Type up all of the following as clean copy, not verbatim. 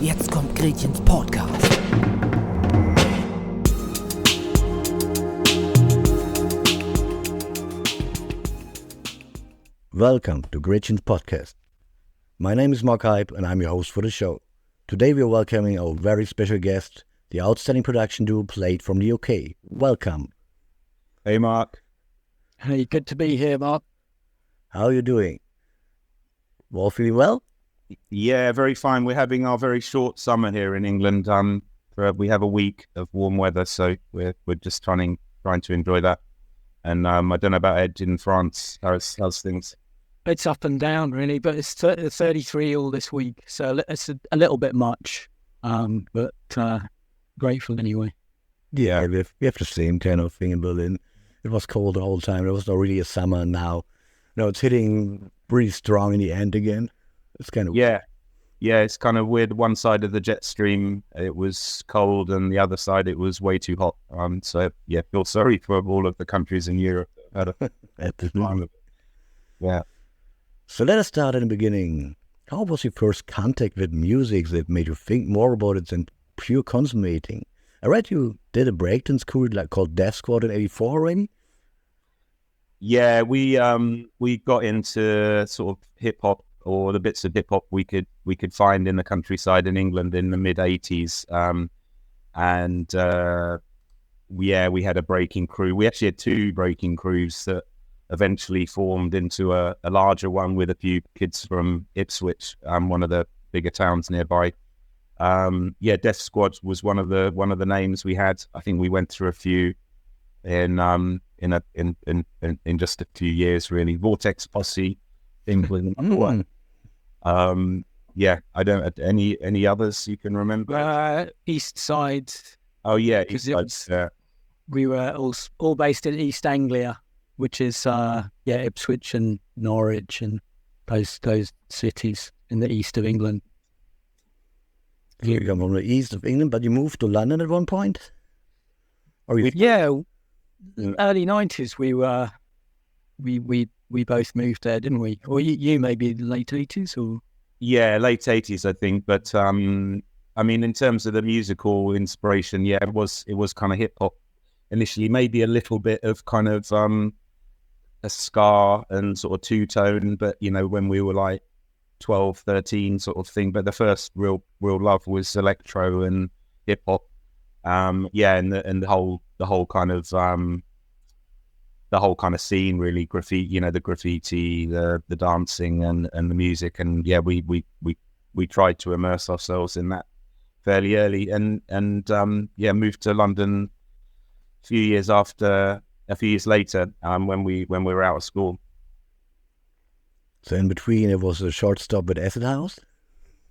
Jetzt kommt Gretchens Podcast. Welcome to Gretchen's Podcast. My name is Marc Hype and I'm your host for the show. Today we are welcoming our very special guest, the outstanding production duo Plaid from the UK. Welcome. Hey Mark. Hey, good to be here, Mark. How are you doing? All feeling well? Yeah, very fine. We're having our very short summer here in England. We have a week of warm weather, so we're just trying to enjoy that. And I don't know about Ed in France. How's things? It's up and down, really, but it's 33 all this week, so it's a little bit much, but grateful anyway. Yeah, we have the same kind of thing in Berlin. It was cold the whole time. There was not really a summer now. No, it's hitting pretty strong in the end again. It's kind of yeah, it's kind of weird. One side of the jet stream, it was cold, and the other side, it was way too hot. So yeah, feel sorry for all of the countries in Europe that had at the moment. Yeah. So let us start at the beginning. How was your first contact with music that made you think more about it than pure consummating? I read you did a breakdance school called Death Squad in '84 already. Yeah, we got into sort of hip hop, or the bits of hip hop we could find in the countryside in England in the mid '80s, we had a breaking crew. We actually had two breaking crews that eventually formed into a larger one with a few kids from Ipswich, one of the bigger towns nearby. Death Squad was one of the names we had. I think we went through a few in just a few years, really. Vortex Posse, England. I don't any others you can remember. East Side. Oh yeah, East Side. We were all based in East Anglia, which is Ipswich and Norwich and those cities in the east of England. You come from the east of England, but you moved to London at one point? Early 90s we both moved there, didn't we? Or you maybe late 80s or? Yeah, late 80s I think, but I mean in terms of the musical inspiration, it was kind of hip hop initially, maybe a little bit of kind of a ska and sort of two-tone, but when we were like 12, 13 sort of thing. But the first real love was electro and hip hop. And the whole kind of scene, really, graffiti, the graffiti, the dancing and the music, and we tried to immerse ourselves in that fairly early, and moved to London a few years later, when we were out of school. So in between, it was a short stop at Acid House,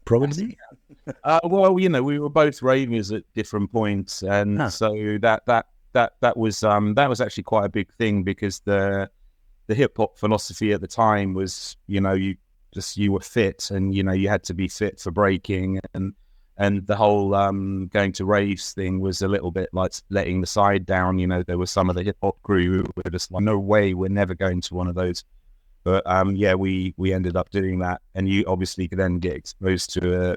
probably. We were both ravers at different points, and so that was actually quite a big thing, because the hip hop philosophy at the time was, you were fit, and you had to be fit for breaking, and the whole going to raves thing was a little bit like letting the side down. There was some of the hip hop crew who were just like, no way, we're never going to one of those. But we ended up doing that, and you obviously could then get exposed to a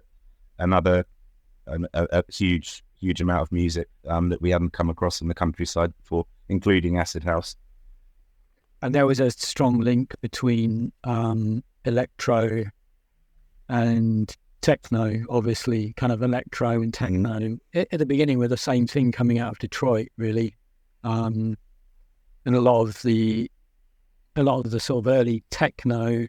huge amount of music that we hadn't come across in the countryside before, including Acid House. And there was a strong link between electro and techno, obviously, kind of electro and techno. At the beginning, were the same thing coming out of Detroit, really, and a lot of the sort of early techno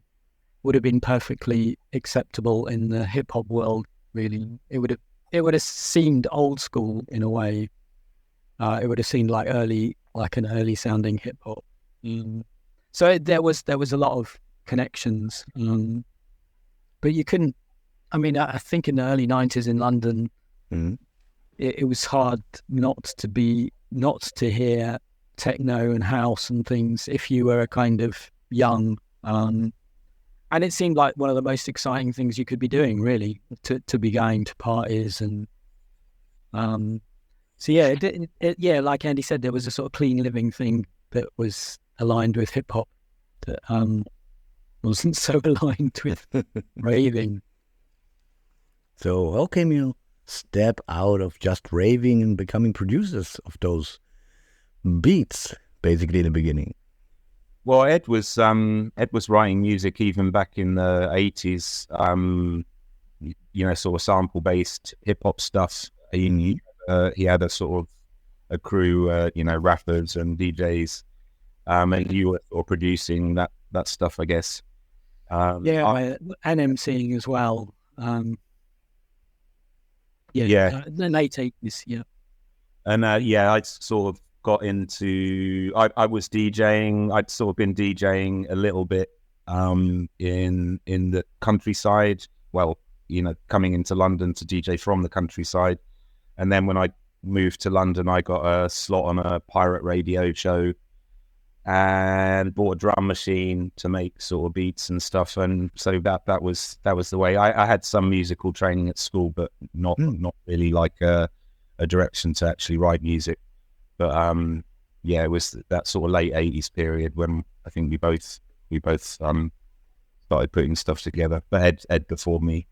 would have been perfectly acceptable in the hip hop world. Really, it would have seemed old school in a way. It would have seemed like an early sounding hip hop. So there was a lot of connections, but you couldn't. I mean, I think in the early 90s in London, it was hard not to hear techno and house and things if you were kind of young. And it seemed like one of the most exciting things you could be doing, really, to be going to parties. And like Andy said, there was a sort of clean living thing that was aligned with hip hop that wasn't so aligned with raving. So how came you step out of just raving and becoming producers of those beats, basically in the beginning? Well, Ed was writing music even back in the 80s, sort of sample-based hip-hop stuff. He had a sort of a crew, rappers and DJs, and you were sort of producing that stuff, I guess. And emceeing as well. The late 80s, yeah. And I sort of got into, I was DJing. I'd sort of been DJing a little bit in the countryside. Well, coming into London to DJ from the countryside. And then when I moved to London, I got a slot on a pirate radio show and bought a drum machine to make sort of beats and stuff. And so that was the way. I had some musical training at school, but not really like a direction to actually write music. But it was that sort of late 80s period when I think we both started putting stuff together. But Ed before me.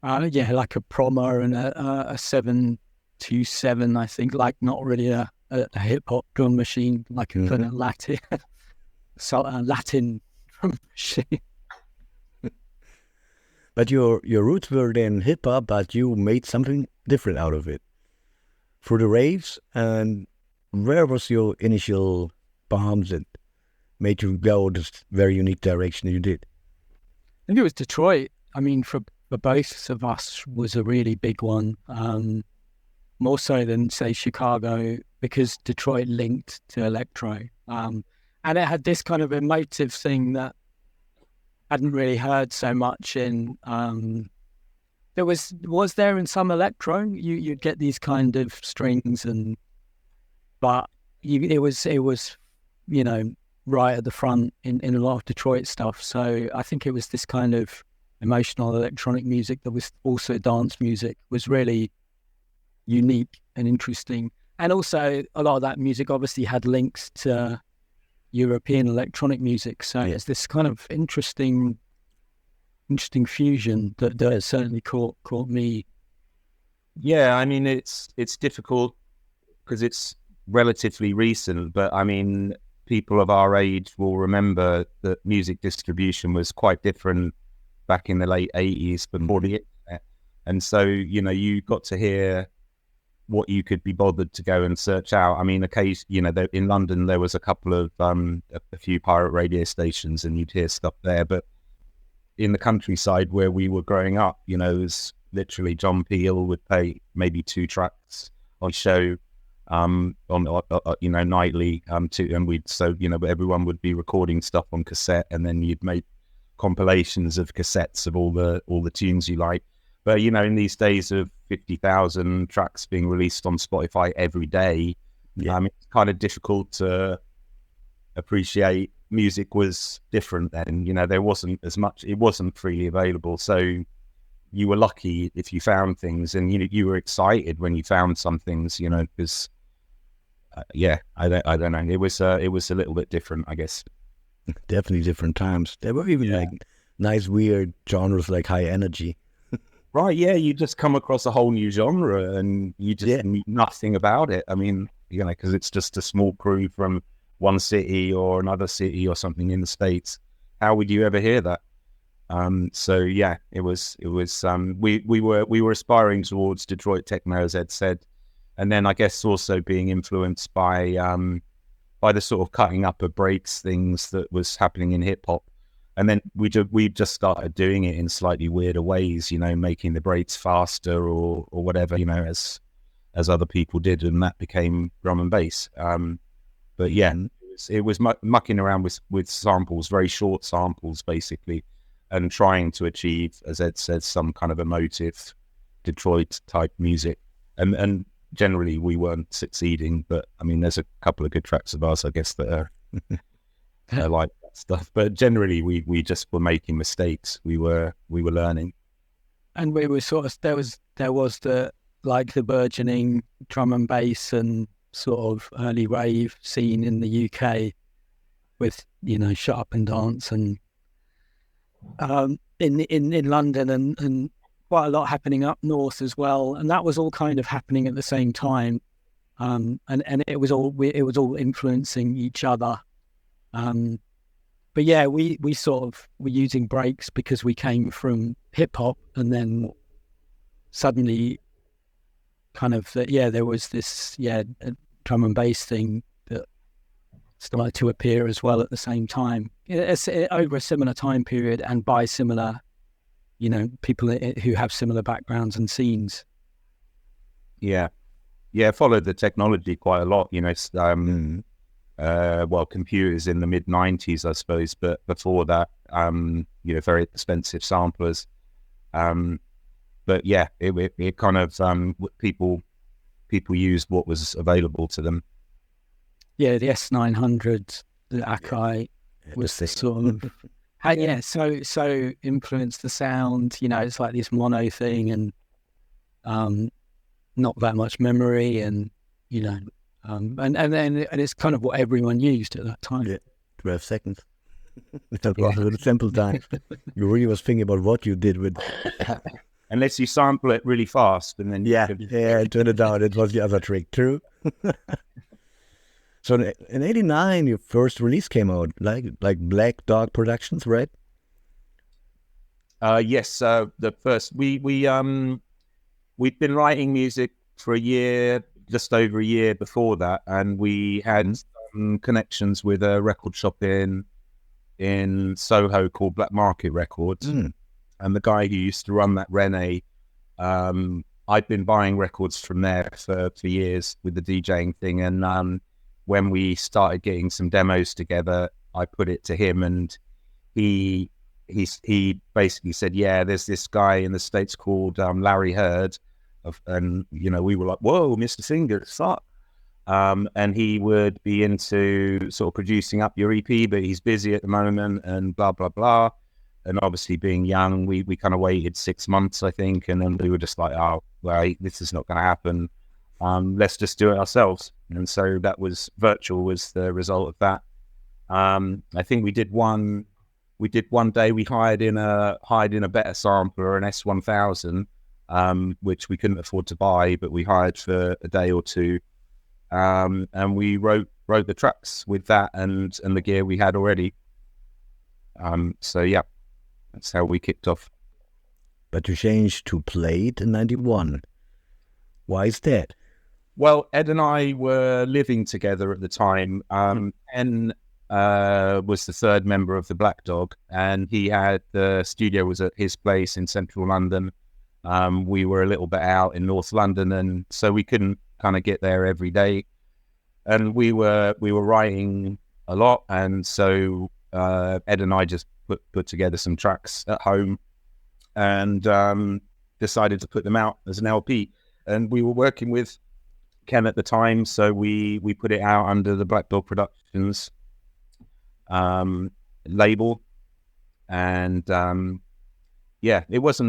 Like a Promo and a 727, I think, like not really a hip hop drum machine, like a kind of Latin drum machine. But your roots were then hip hop, but you made something different out of it for the raves. And where was your initial bombs that made you go this very unique direction you did? I think it was Detroit. I mean, for both of us was a really big one, more so than, say, Chicago, because Detroit linked to electro. And it had this kind of emotive thing that I hadn't really heard so much in... there was there in some electro, you'd get these kind of strings, but it was right at the front in a lot of Detroit stuff. So I think it was this kind of emotional electronic music that was also dance music, was really unique and interesting. And also a lot of that music obviously had links to European electronic music. So it's this kind of interesting fusion that certainly caught me. Yeah, I mean, it's difficult because it's relatively recent, but I mean, people of our age will remember that music distribution was quite different back in the late 80s before the internet. And so, you got to hear what you could be bothered to go and search out. I mean, in London, there was a couple of, a few pirate radio stations and you'd hear stuff there. But in the countryside where we were growing up, it was literally John Peel would play maybe 2 tracks on show, nightly, and everyone would be recording stuff on cassette, and then you'd make compilations of cassettes of all the tunes you like. But in these days of 50,000 tracks being released on Spotify every day, it's kind of difficult to appreciate. Music was different then. There wasn't as much, it wasn't freely available, so you were lucky if you found things, and you were excited when you found some things, because I don't know, it was a little bit different, I guess. Definitely different times. There were even like nice weird genres like high energy. Right, yeah, you just come across a whole new genre and you just knew nothing about it. I mean, because it's just a small crew from one city or another city or something in the States. How would you ever hear that? It was we were aspiring towards Detroit techno, as Ed said, and then I guess also being influenced by the sort of cutting up of breaks things that was happening in hip hop. And then we just started doing it in slightly weirder ways, making the breaks faster or whatever, as other people did, and that became drum and bass. But yeah, it was mucking around with samples, very short samples, basically, and trying to achieve, as Ed said, some kind of emotive Detroit type music. And generally we weren't succeeding, but I mean, there's a couple of good tracks of ours, I guess, that are I like that stuff. But generally we just were making mistakes. We were learning. And we were sort of, there was the burgeoning drum and bass and sort of early rave scene in the UK with, Shut Up and Dance, and in London and quite a lot happening up north as well, and that was all kind of happening at the same time, and it was all influencing each other. But yeah, we sort of were using breaks because we came from hip hop, and then suddenly, kind of there was this a drum and bass thing that started to appear as well at the same time. It's over a similar time period and by similar, people who have similar backgrounds and scenes. Yeah, followed the technology quite a lot. Computers in the mid '90s, I suppose, but before that, very expensive samplers. But yeah, it kind of people used what was available to them. Yeah, the S900, the Akai was sort of so influenced the sound. It's like this mono thing, and not that much memory, and and it's kind of what everyone used at that time. Yeah, 12 seconds. That was a simple time. You really was thinking about what you did with. Unless you sample it really fast, and then turn it down. It was the other trick, true. So in '89, your first release came out, like Black Dog Productions, right? Yes. The first we'd been writing music for a year, just over a year before that, and we had some connections with a record shop in Soho called Black Market Records. And the guy who used to run that, Rene, I'd been buying records from there for years with the DJing thing. And when we started getting some demos together, I put it to him, and he basically said, yeah, there's this guy in the States called Larry Heard. And, we were like, whoa, Mr. Singer, suck. And he would be into sort of producing up your EP, but he's busy at the moment and blah, blah, blah. And obviously being young, we kind of waited 6 months, I think. And then we were just like, oh, well, this is not going to happen. Let's just do it ourselves. And so that was Virtual was the result of that. I think we did one day, we hired in a better sampler, an S1000, which we couldn't afford to buy, but we hired for a day or two. And we wrote the tracks with that and the gear we had already. So yeah, that's how we kicked off. But you changed to Plaid in '91. Why is that? Well, Ed and I were living together at the time. Ken was the third member of the Black Dog, and the studio was at his place in central London. We were a little bit out in North London, and so we couldn't kind of get there every day. And we were writing a lot, and so Ed and I just put together some tracks at home and decided to put them out as an LP. And we were working with Ken at the time, so we put it out under the Black Dog Productions label. And it was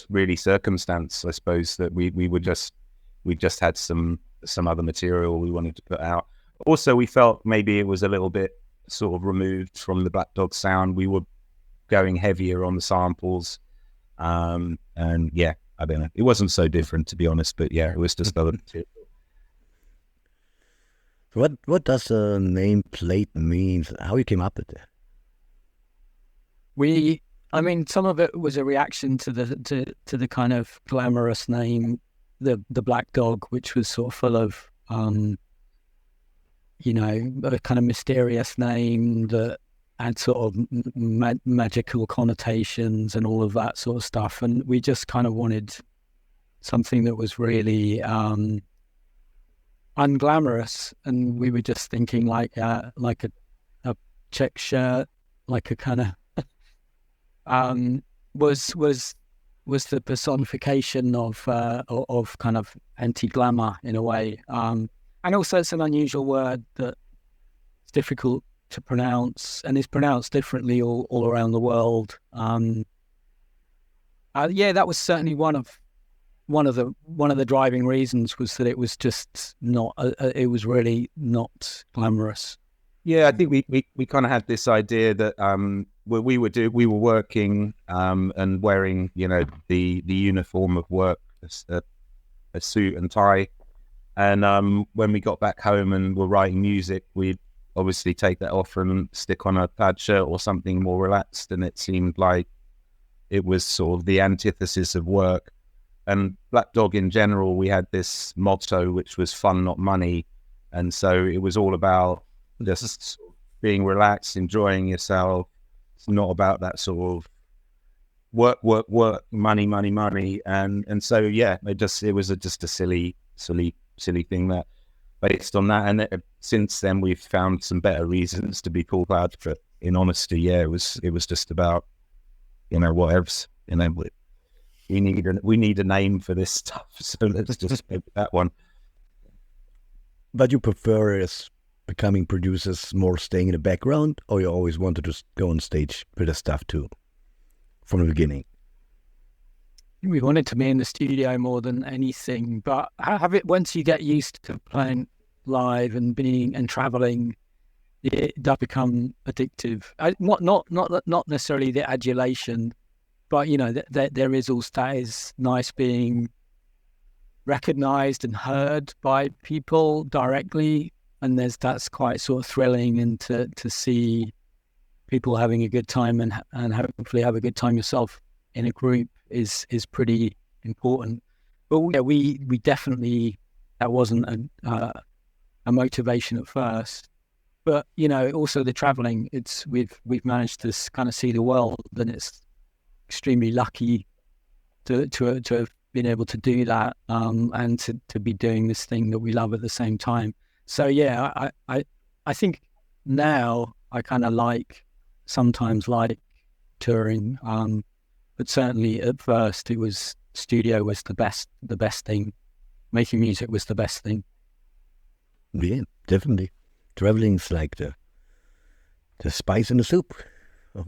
really circumstance, I suppose, that we just had some other material we wanted to put out. Also, we felt maybe it was a little bit sort of removed from the Black Dog sound. We were going heavier on the samples, and yeah, I don't know. It wasn't so different, to be honest, but yeah, it was just other material. What does the name Plaid mean? How you came up with it? Some of it was a reaction to the kind of glamorous name, the Black Dog, which was sort of full of a kind of mysterious name that had sort of magical connotations and all of that sort of stuff. And we just kind of wanted something that was really unglamorous. And we were just thinking like a check shirt, like a kind of was the personification of kind of anti-glamour in a way. And also it's an unusual word that it's difficult to pronounce and is pronounced differently all around the world. That was certainly one of the driving reasons, was that it was just not it was really not glamorous. Yeah, I think we kind of had this idea that we were working and wearing, you know, the uniform of work, a suit and tie, and when we got back home and were writing music, we'd obviously take that off and stick on a plaid shirt or something more relaxed, and it seemed like it was sort of the antithesis of work. And Black Dog in general, we had this motto which was fun, not money, and so it was all about just being relaxed, enjoying yourself. It's not about that sort of work, money, and so yeah, it was just a silly thing that based on that. And since then, we've found some better reasons to be called Plaid. But in honesty, yeah, it was just about, you know, whatever's, you know, we need a name for this stuff, so let's just pick that one. But you prefer as becoming producers more staying in the background, or you always wanted to go on stage with the stuff too, from the beginning? We wanted to be in the studio more than anything, but have it once you get used to playing live and being and traveling, it does become addictive. Not necessarily the adulation, but you know there is also that is nice being recognized and heard by people directly, and that's quite sort of thrilling, and to see people having a good time and hopefully have a good time yourself in a group is pretty important. But yeah, we definitely, that wasn't a motivation at first, but you know, also the traveling, we've managed to kind of see the world, and it's extremely lucky to have been able to do that, and to be doing this thing that we love at the same time. So yeah, I think now I kind of sometimes like touring, but certainly at first it was studio was the best thing. Making music was the best thing. Yeah, definitely. Traveling's like the spice in the soup.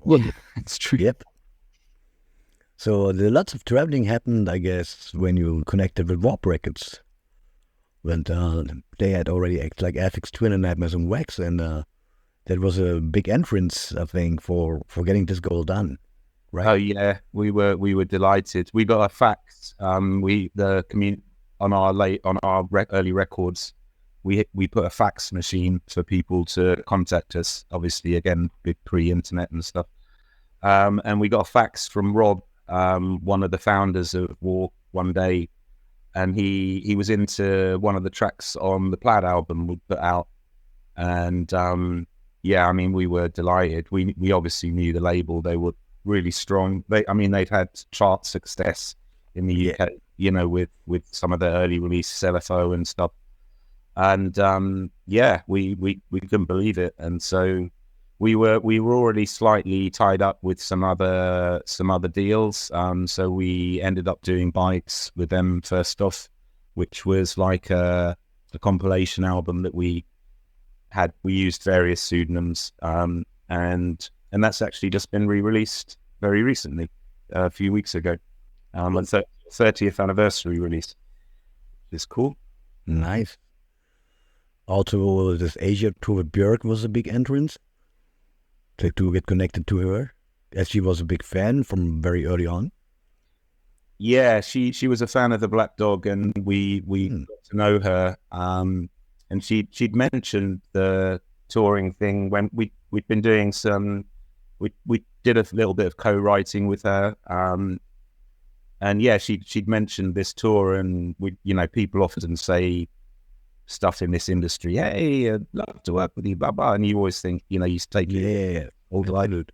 Yeah, it's true. Yep. So lots of traveling happened, I guess, when you connected with Warp Records. When they had already acted like Affix Twin and Nightmares on Wax, and that was a big entrance, I think, for getting this goal done. Right? Oh yeah, we were delighted. We got a fax. On our early records, we put a fax machine for people to contact us. Obviously, again, big pre-internet and stuff. And we got a fax from Rob, one of the founders of Warp, one day, and he was into one of the tracks on the Plaid album we put out, and yeah, I mean, we were delighted. We obviously knew the label; they were really strong. They'd had chart success in the UK, you know, with some of the early release LFO and stuff, and yeah, we couldn't believe it, and so we were already slightly tied up with some other deals, so we ended up doing Bites with them first off, which was like a compilation album that we used various pseudonyms, and that's actually just been re-released very recently, a few weeks ago. It's a 30th anniversary release. It's cool. Nice. Also, this Asia tour with Björk was a big entrance. To get connected to her, as she was a big fan from very early on. Yeah, she was a fan of the Black Dog, and we got to know her. And she'd mentioned the touring thing when we'd been doing some. We did a little bit of co-writing with her, and yeah, she'd mentioned this tour, and people often say stuff in this industry. Hey, I'd love to work with you, blah blah, and you always think you take all delighted.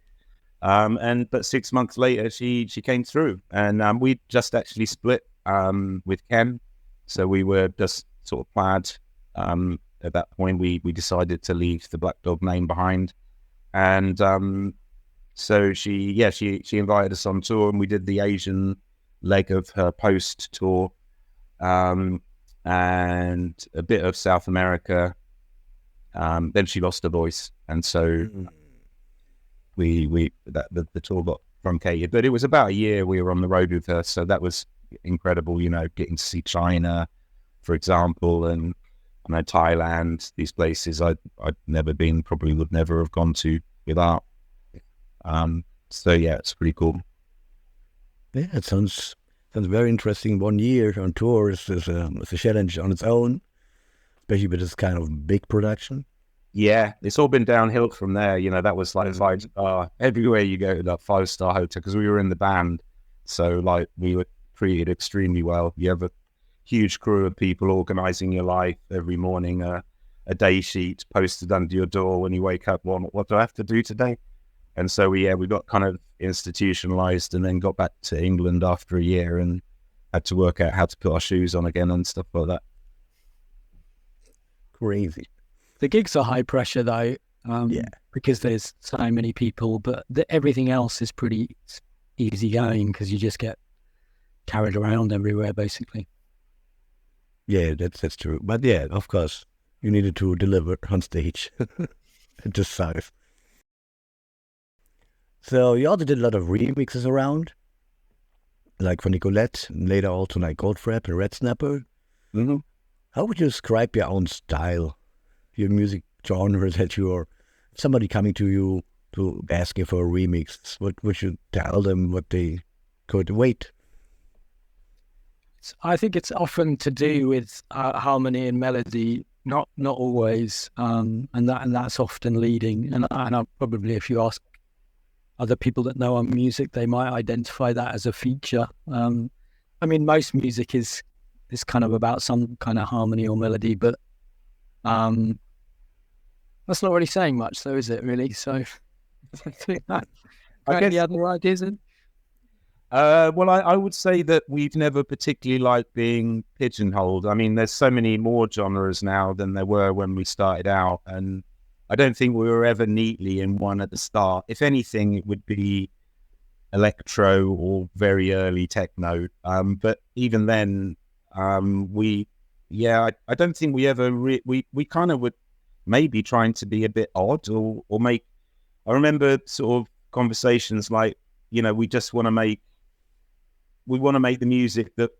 But 6 months later, she came through, and we just actually split with Ken, so we were just sort of Plaid. At that point, we decided to leave the Black Dog name behind, and so she invited us on tour, and we did the Asian leg of her post tour, and a bit of South America. Then she lost her voice, and so the tour got truncated. But it was about a year we were on the road with her, so that was incredible. Getting to see China, for example, and I know Thailand, these places I'd never been, probably would never have gone to without. So yeah, it's pretty cool. Yeah, it sounds very interesting. 1 year on tour is a challenge on its own, especially with this kind of big production. Yeah, it's all been downhill from there. You know, that was like 5-star, everywhere you go, that 5-star hotel, because we were in the band. So like we were treated extremely well. You have a huge crew of people organizing your life every morning, a day sheet posted under your door when you wake up. What do I have to do today? And so we got kind of institutionalized, and then got back to England after a year and had to work out how to put our shoes on again and stuff like that. Crazy. The gigs are high pressure though, because there's so many people, but everything else is pretty easy going because you just get carried around everywhere basically. Yeah, that's true. But yeah, of course, you needed to deliver on stage. It just sucks. So you also did a lot of remixes around, like for Nicolette, and later also like Goldfrapp and Red Snapper. Mm-hmm. How would you describe your own style, your music genre that you're, somebody coming to you to ask you for a remix, what would you tell them what they could wait? I think it's often to do with harmony and melody, not always, and that's often leading. And I probably, if you ask other people that know our music, they might identify that as a feature. I mean, most music is kind of about some kind of harmony or melody, but that's not really saying much, though, is it? Really? So, I guess the other ideas. Well, I would say that we've never particularly liked being pigeonholed. I mean, there's so many more genres now than there were when we started out, and I don't think we were ever neatly in one at the start. If anything, it would be electro or very early techno. But even then, I don't think we ever we kind of would maybe trying to be a bit odd or make. I remember sort of conversations like, you know, we want to make the music that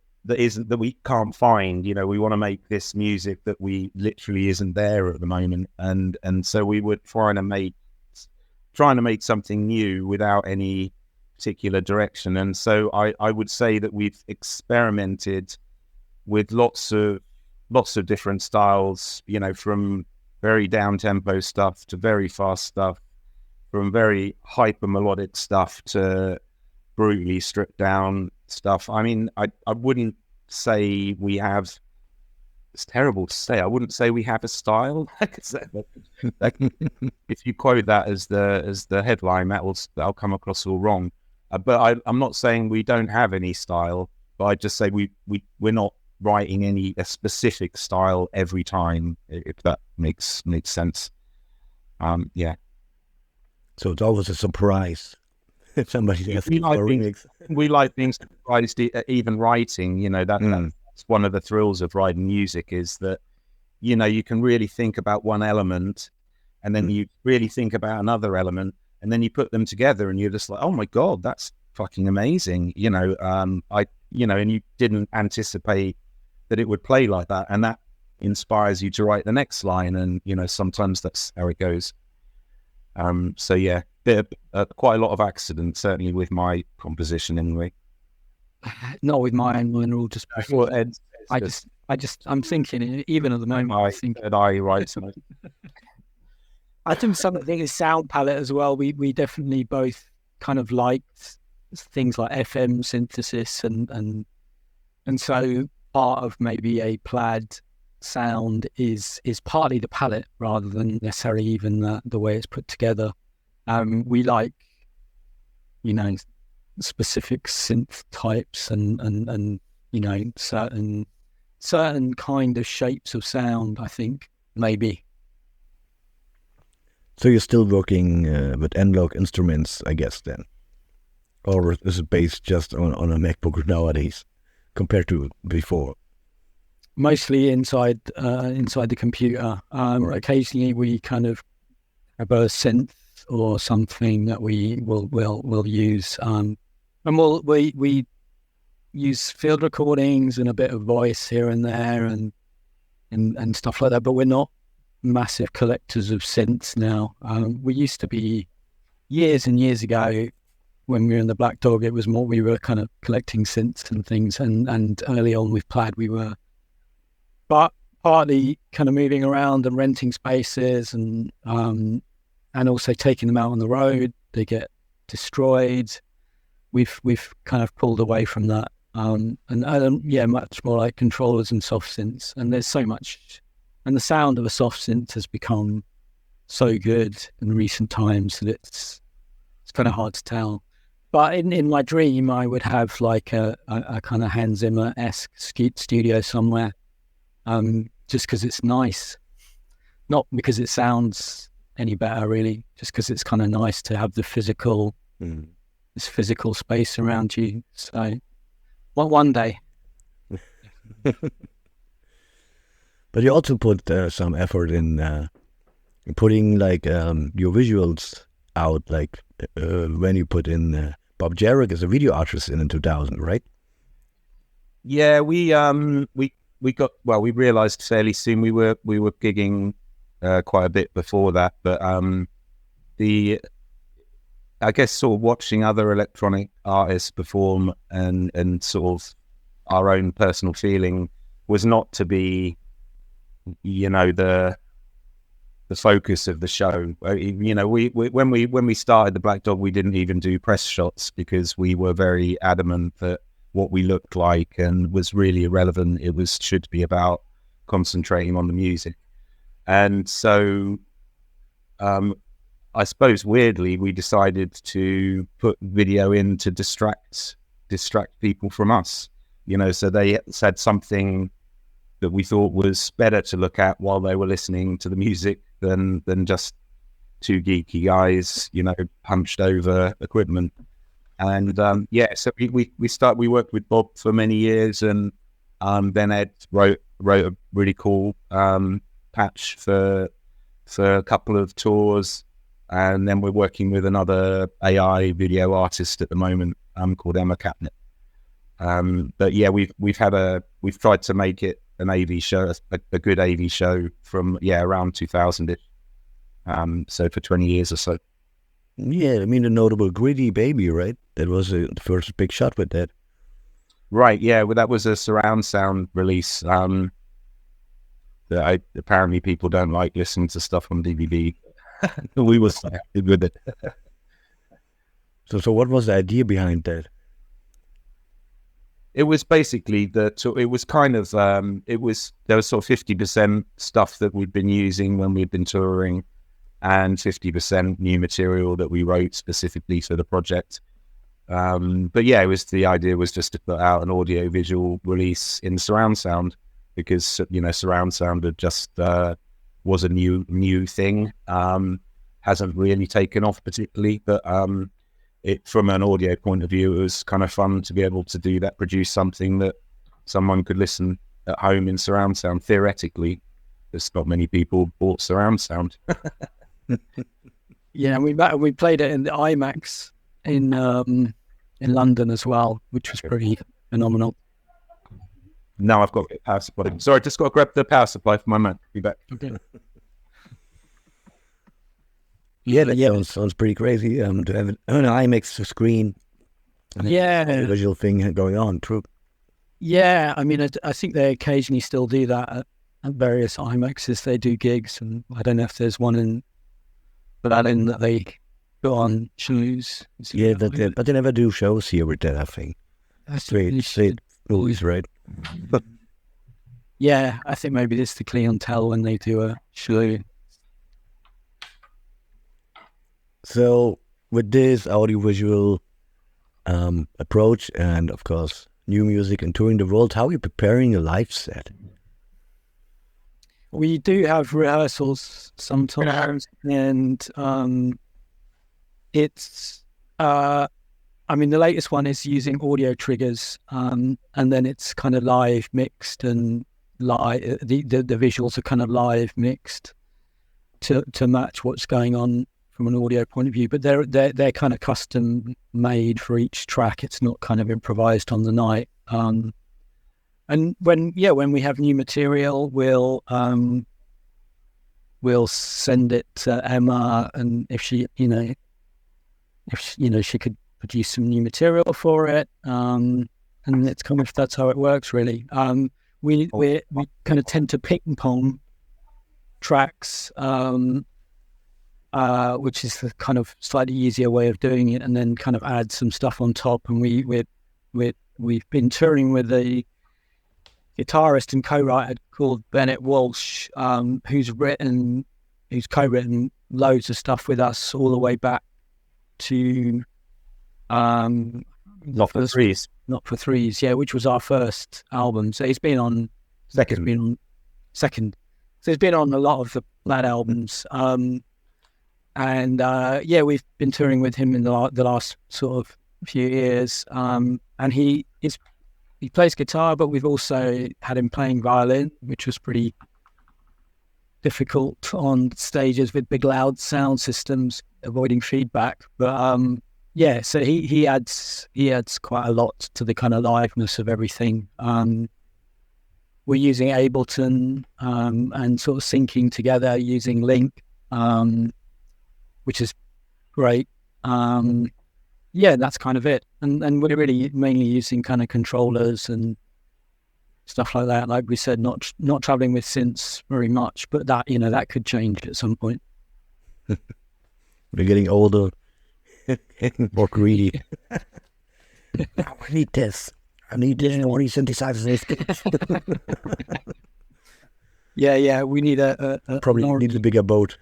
we can't find. You know, we want to make this music that we literally isn't there at the moment, and so we were trying to make something new without any particular direction. And so I would say that we've experimented with lots of different styles. You know, from very down tempo stuff to very fast stuff, from very hyper melodic stuff to brutally stripped down stuff. I mean, I wouldn't say we have, it's terrible to say, I wouldn't say we have a style. If you quote that as the headline, that'll come across all wrong. But I'm not saying we don't have any style, but I just say we're not writing a specific style every time, if that makes sense. Yeah. So it's always a surprise if somebody asks for a remix. We like being surprised, even writing. You know, that's one of the thrills of writing music, is that, you know, you can really think about one element, and then you really think about another element, and then you put them together, and you're just like, oh my god, that's fucking amazing. You know, and you didn't anticipate that it would play like that, and that inspires you to write the next line, and you know, sometimes that's how it goes. So yeah, quite a lot of accidents, certainly with my composition anyway. Not with mine. Mine are all just. I'm thinking, even at the moment, I think something is sound palette as well. We definitely both kind of liked things like FM synthesis, and so part of maybe a Plaid sound is partly the palette rather than necessarily even the way it's put together. We like, you know, specific synth types and you know, certain kind of shapes of sound, I think, maybe. So you're still working with analog instruments, I guess, then? Or is it based just on a MacBook nowadays compared to before? Mostly inside the computer. Right. Occasionally we kind of have a synth or something that we will use, and we use field recordings and a bit of voice here and there, and and stuff like that. But we're not massive collectors of synths now. We used to be years and years ago when we were in the Black Dog. It was more we were kind of collecting synths and things, and early on with Plaid we were, but partly kind of moving around and renting spaces and also taking them out on the road. They get destroyed. We've kind of pulled away from that. Much more like controllers and soft synths. And there's so much, and the sound of a soft synth has become so good in recent times that it's kind of hard to tell. But in my dream, I would have like a kind of Hans Zimmer-esque studio somewhere, just because it's nice, not because it sounds any better really, just because it's kind of nice to have the physical, this physical space around you. So, well, one day. But you also put some effort in putting like your visuals out, like when you put in Bob Jarek as a video artist in 2000, right? Yeah, we realized fairly soon we were gigging quite a bit before that, but I guess sort of watching other electronic artists perform and sort of our own personal feeling was not to be, the focus of the show. When we started the Black Dog, we didn't even do press shots because we were very adamant that what we looked like and was really irrelevant. It should be about concentrating on the music. And so, I suppose weirdly, we decided to put video in to distract people from us, so they said something that we thought was better to look at while they were listening to the music than just two geeky guys, hunched over equipment. And so we worked with Bob for many years, and then Ed wrote a really cool patch for a couple of tours, and then we're working with another AI video artist at the moment called Emma Capnet. But yeah, we've tried to make it an AV show, a good AV show from around 2000ish. So for 20 years or so. Yeah, I mean the notable Gritty Baby, right? That was the first big shot with that. Right, yeah. Well, that was a surround sound release. That apparently people don't like listening to stuff on DVD. We were so happy with it. So what was the idea behind that? It was basically there was sort of 50% stuff that we'd been using when we'd been touring, and 50% new material that we wrote specifically for the project. But yeah, the idea was just to put out an audio visual release in surround sound, because surround sound had just was a new thing. Hasn't really taken off particularly, but from an audio point of view, it was kind of fun to be able to do that, produce something that someone could listen at home in surround sound. Theoretically, there's not many people bought surround sound. Yeah, we played it in the IMAX in London as well, which was pretty phenomenal. Now I've got power supply. Sorry, just got to grab the power supply for my Mac. Be back. Okay. Yeah, sounds pretty crazy. To have an IMAX screen. And visual thing going on. True. Yeah, I mean, I think they occasionally still do that at various IMAXs. They do gigs, and I don't know if there's one in Berlin that they go on shows. Yeah, but they never do shows here with that, I think. Straight movies, right? Yeah, I think maybe it's the clientele when they do a show. So with this audiovisual approach and, of course, new music and touring the world, how are you preparing a live set? We do have rehearsals sometimes, and it's... I mean, the latest one is using audio triggers, and then it's kind of live mixed, and live the visuals are kind of live mixed to match what's going on from an audio point of view. But they're kind of custom made for each track. It's not kind of improvised on the night. And when we have new material, we'll send it to Emma, and if she could produce some new material for it, and it's kind of, that's how it works, really. We kind of tend to ping pong tracks, which is the kind of slightly easier way of doing it, and then kind of add some stuff on top. And we've been touring with a guitarist and co-writer called Bennett Walsh, who's co-written loads of stuff with us all the way back to Not for Threes, which was our first album. So he's been on second. So he's been on a lot of the Plaid albums, and we've been touring with him in the last sort of few years, and he plays guitar, but we've also had him playing violin, which was pretty difficult on stages with big loud sound systems, avoiding feedback. But so he adds quite a lot to the kind of liveness of everything. We're using Ableton and sort of syncing together using Link, which is great. That's kind of it. And we're really mainly using kind of controllers and stuff like that. Like we said, not traveling with synths very much, but that, that could change at some point. We're getting older, more greedy. I need this. I need these synthesizers. We need a probably need a bigger boat.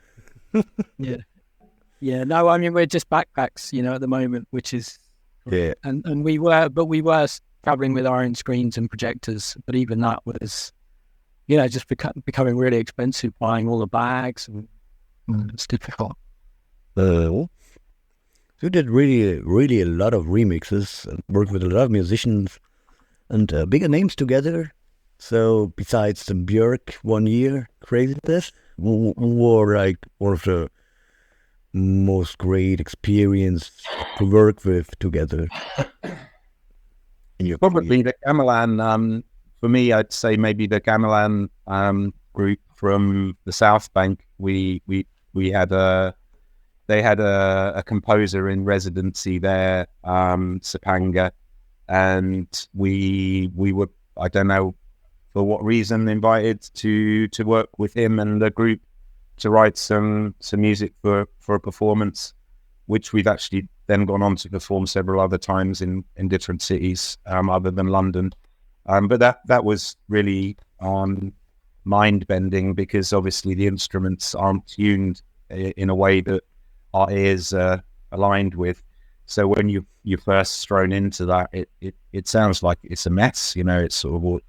No, I mean, we're just backpacks, at the moment, which is and we were traveling with our own screens and projectors, but even that was just becoming really expensive, buying all the bags, and it's difficult. You did really a lot of remixes and worked with a lot of musicians and bigger names together. So besides the Björk 1 year craziness, who were like one of the most great experience to work with together? Probably the Gamelan. For me, I'd say maybe the Gamelan group from the South Bank. They had a composer in residency there, Sapanga, and we were, I don't know for what reason, invited to work with him and the group to write some music for a performance, which we've actually then gone on to perform several other times in different cities other than London. But that was really mind-bending, because obviously the instruments aren't tuned in a way that our ears are aligned with. So when you're first thrown into that, it sounds like it's a mess, it's sort of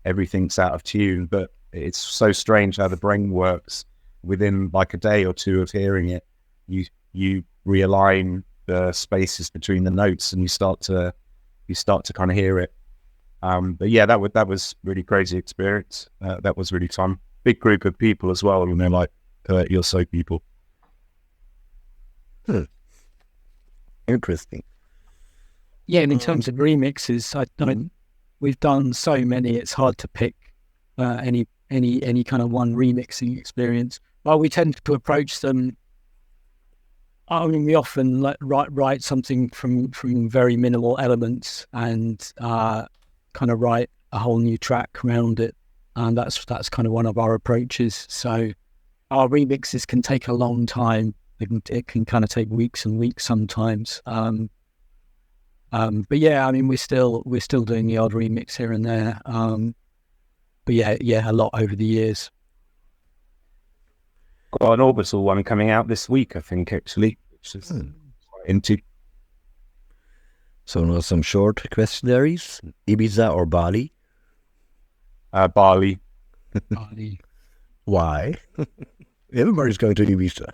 everything's out of tune, but it's so strange how the brain works. Within like a day or two of hearing it, you realign the spaces between the notes, and you start to kind of hear it. But yeah, that was really crazy experience. That was really fun. Big group of people as well, like 30 or so people. Interesting. Yeah, and in terms of remixes, we've done so many. It's hard to pick any kind of one remixing experience. Well, we tend to approach them. I mean, we often write something from very minimal elements and kind of write a whole new track around it, and that's kind of one of our approaches. So our remixes can take a long time. It can kind of take weeks and weeks sometimes. But yeah, I mean, we're still doing the odd remix here and there. But yeah, a lot over the years. Got an orbital one coming out this week, I think, actually, which is into. So now some short questionnaires. Ibiza or Bali? Bali. Bali. Why? Everybody's going to Ibiza.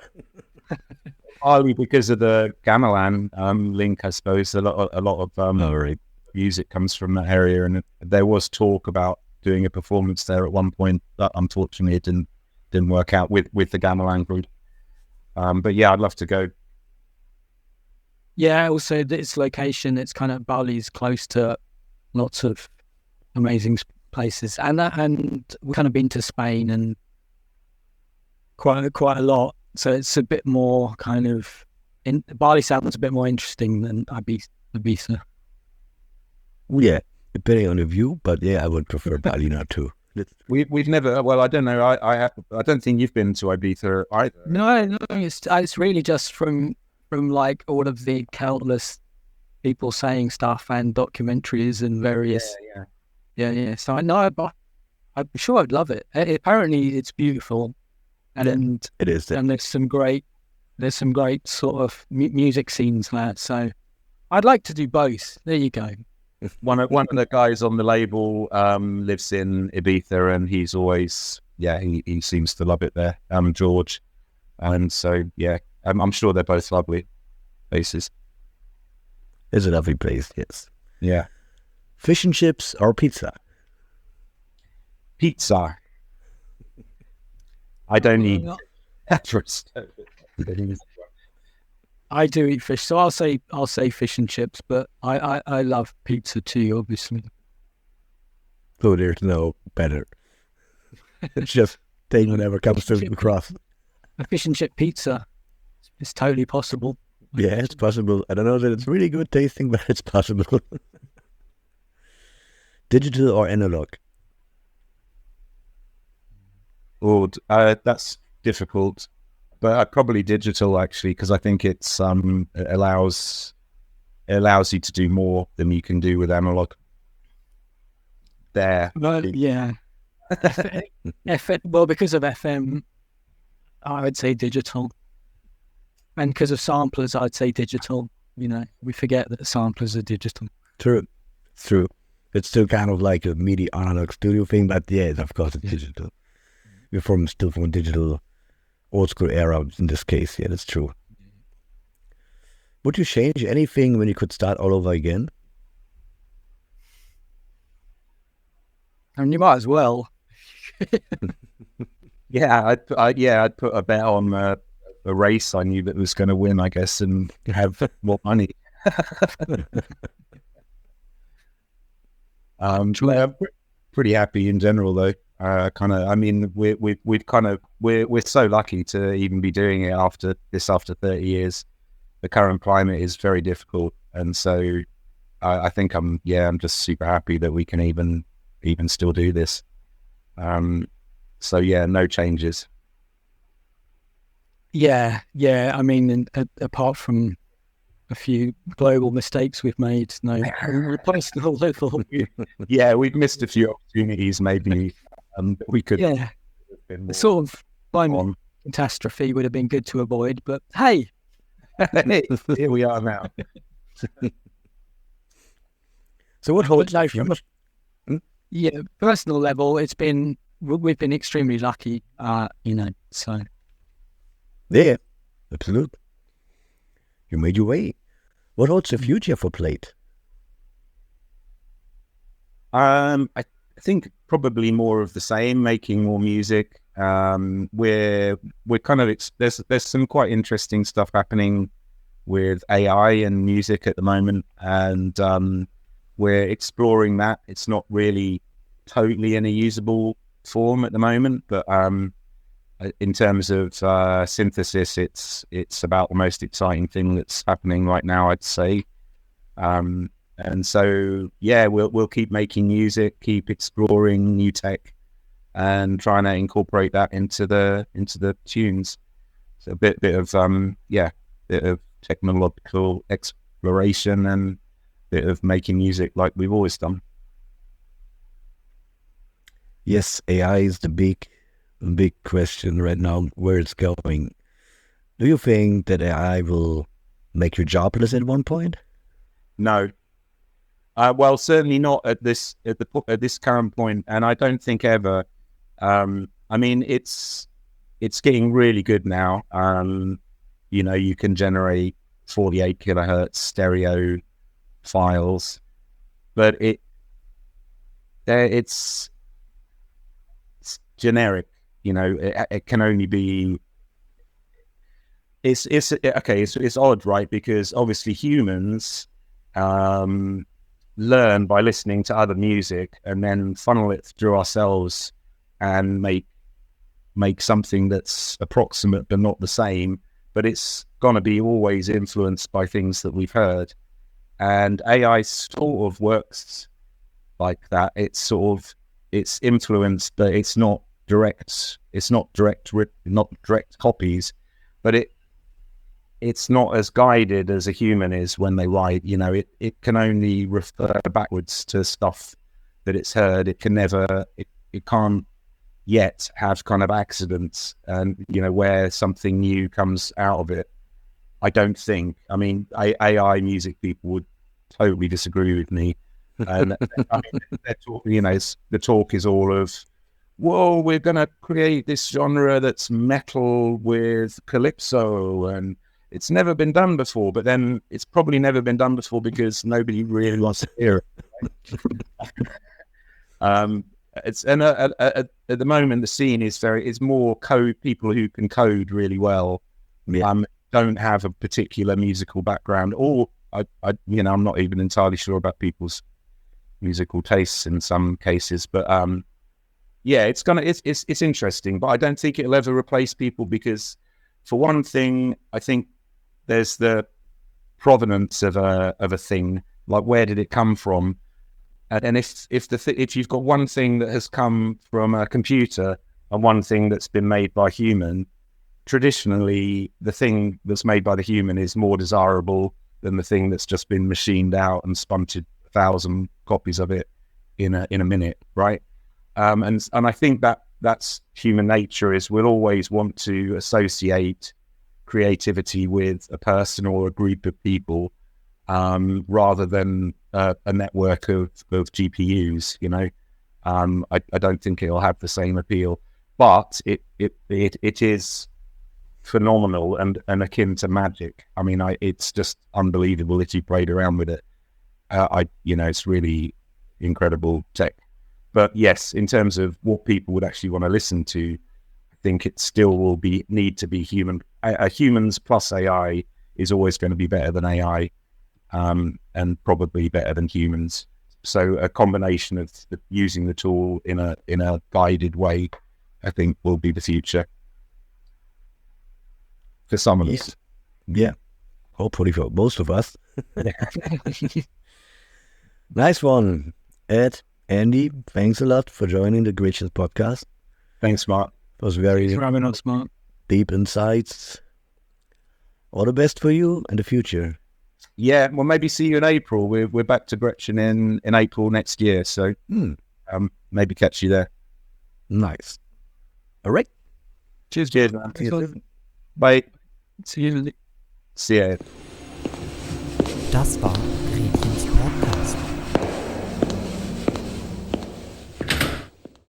Bali because of the gamelan link, I suppose. A lot of music comes from that area, and there was talk about doing a performance there at one point, but unfortunately it didn't work out with the gamelan group. But yeah, I'd love to go. Yeah, also its location, it's kind of, Bali's close to lots of amazing places, and we've kind of been to Spain and quite a lot. So it's a bit more kind of Bali sounds a bit more interesting than Ibiza. Yeah, depending on the view, but yeah, I would prefer Bali now too. We've never. Well, I don't know. I don't think you've been to Ibiza either. No, it's really just from like all of the countless people saying stuff and documentaries and various. Yeah. So I know, I'm sure I'd love it. Apparently, it's beautiful, and it is. And there's some great sort of music scenes there. So I'd like to do both. There you go. One of the guys on the label lives in Ibiza, and he's always he seems to love it there. George, and so I'm sure they're both lovely places. It's a lovely place, yes. Yeah. Fish and chips or pizza? Pizza. I don't eat actress. I do eat fish, so I'll say fish and chips, but I love pizza too, obviously. So there's no better. It's just take whatever comes to across. A fish and chip pizza is totally possible. Yeah, it's possible. I don't know that it's really good tasting, but it's possible. Digital or analog? Oh, that's difficult. But probably digital, actually, because I think it allows you to do more than you can do with analog. There. Well, yeah. Well, because of FM, I would say digital. And because of samplers, I'd say digital. You know, we forget that the samplers are digital. True. It's still kind of like a MIDI analog studio thing, but yeah, of course it's digital. We're still from a digital old school era in this case. Yeah, that's true. Would you change anything when you could start all over again? And you might as well. I'd put a bet on a race I knew that was going to win, I guess, and have more money. I'm pretty happy in general, though. We're so lucky to even be doing it after 30 years. The current climate is very difficult, and so I think I'm just super happy that we can even still do this. No changes. Yeah. I mean, apart from a few global mistakes we've made, no personal level. Yeah, we've missed a few opportunities, maybe. We could. Yeah, the sort of climate catastrophe would have been good to avoid, but hey, here we are now. So what holds life? Yeah, personal level, we've been extremely lucky, so. Yeah, absolutely. You made your way. What holds the future for Plaid? I think probably more of the same, making more music. We're kind of there's some quite interesting stuff happening with AI and music at the moment, and we're exploring that. It's not really totally in a usable form at the moment, but in terms of synthesis, it's about the most exciting thing that's happening right now, I'd say. And so, we'll keep making music, keep exploring new tech, and trying to incorporate that into the tunes. So a bit of technological exploration and a bit of making music like we've always done. Yes, AI is the big question right now, where it's going. Do you think that AI will make you jobless at one point? No. Well, certainly not at this current point, and I don't think ever. I mean, it's getting really good now. You can generate 48 kilohertz stereo files, but it's generic. It can only be. It's odd, right? Because obviously humans learn by listening to other music and then funnel it through ourselves and make something that's approximate but not the same, but it's going to be always influenced by things that we've heard. And AI sort of works like that. It's influenced, but it's not direct copies, but it's not as guided as a human is when they write. It can only refer backwards to stuff that it's heard. It can never, it can't yet have kind of accidents and, where something new comes out of it. I don't think. I mean, AI music people would totally disagree with me. And they're talking, the talk is all of, whoa, we're going to create this genre that's metal with calypso, and it's never been done before. But then it's probably never been done before because nobody really wants to hear it. At the moment the scene is more code people who can code really well. Don't have a particular musical background, or I'm not even entirely sure about people's musical tastes in some cases, but it's interesting, but I don't think it'll ever replace people because, for one thing, I think there's the provenance of a thing, like where did it come from, and if you've got one thing that has come from a computer and one thing that's been made by a human, traditionally the thing that's made by the human is more desirable than the thing that's just been machined out and spunted 1,000 copies of it in a minute, right? And I think that's human nature, is we'll always want to associate creativity with a person or a group of people, rather than a network of GPUs. I don't think it'll have the same appeal, but it is phenomenal and akin to magic. I mean, it's just unbelievable if you played around with it. It's really incredible tech. But yes, in terms of what people would actually want to listen to, I think it still will need to be human. Humans plus AI is always going to be better than AI, and probably better than humans. So a combination of using the tool in a guided way, I think, will be the future for some of us. Yeah, hopefully for most of us. Nice one, Ed. Andy, thanks a lot for joining the GRETCHEN'S podcast. Thanks, Mark. It was very Thanks for having us, Mark. Deep insights. All the best for you in the future. Yeah, well, maybe see you in April. We're back to Gretchen in April next year, so maybe catch you there. Nice. All right. Cheers, man. See you soon. Bye. See you. See ya. Das war